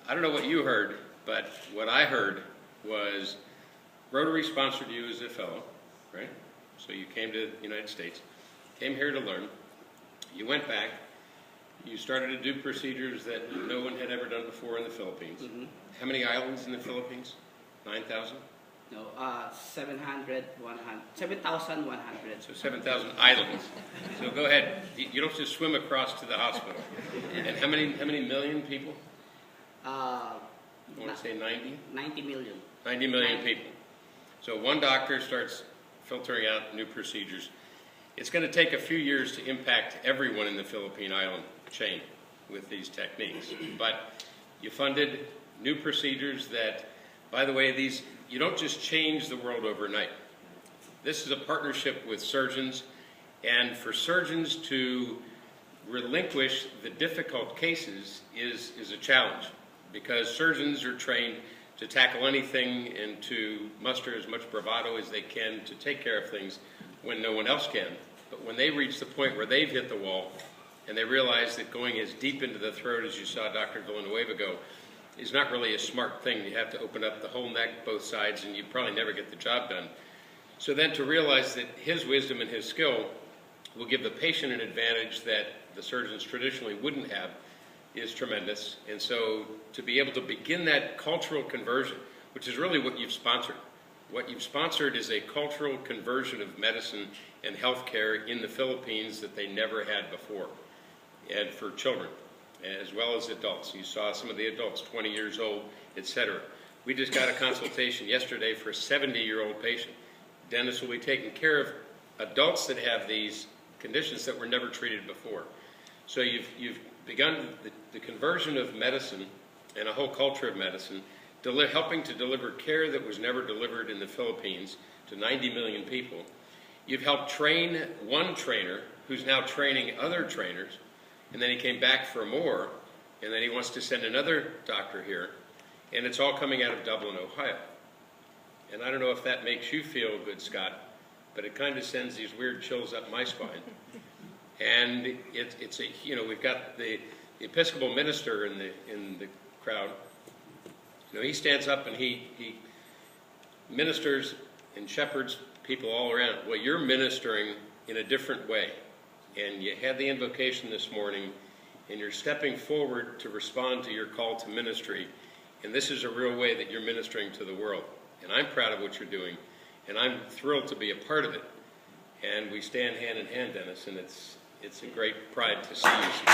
I don't know what you heard, but what I heard was Rotary sponsored you as a fellow, right? So you came to the United States, came here to learn. You went back. You started to do procedures that no one had ever done before in the Philippines. Mm-hmm. How many islands in the Philippines? 9,000? No, 7,100. So 7,000 islands. So go ahead. You don't just swim across to the hospital. And how many million people? I want to say 90? 90 million. 90 million people. So one doctor starts filtering out new procedures. It's going to take a few years to impact everyone in the Philippine island chain with these techniques. But you funded new procedures that, by the way, you don't just change the world overnight. This is a partnership with surgeons, and for surgeons to relinquish the difficult cases is a challenge, because surgeons are trained to tackle anything and to muster as much bravado as they can to take care of things when no one else can. But when they reach the point where they've hit the wall and they realize that going as deep into the throat as you saw Dr. Villanueva go is not really a smart thing. You have to open up the whole neck, both sides, and you probably never get the job done. So then to realize that his wisdom and his skill will give the patient an advantage that the surgeons traditionally wouldn't have is tremendous. And so to be able to begin that cultural conversion, which is really what you've sponsored. What you've sponsored is a cultural conversion of medicine and healthcare in the Philippines that they never had before, and for children as well as adults. You saw some of the adults, 20 years old, etc. We just got a consultation yesterday for a 70-year-old patient. Dentists will be taking care of adults that have these conditions that were never treated before. So you've begun the conversion of medicine and a whole culture of medicine, helping to deliver care that was never delivered in the Philippines to 90 million people. You've helped train one trainer who's now training other trainers, and then he came back for more, and then he wants to send another doctor here, and it's all coming out of Dublin, Ohio. And I don't know if that makes you feel good, Scott, but it kind of sends these weird chills up my spine. And it's a, you know, we've got the Episcopal minister in the crowd. You know, he stands up and he ministers and shepherds people all around. Well, you're ministering in a different way. And you had the invocation this morning, and you're stepping forward to respond to your call to ministry. And this is a real way that you're ministering to the world. And I'm proud of what you're doing, and I'm thrilled to be a part of it. And we stand hand in hand, Dennis, and it's a great pride to see you succeed.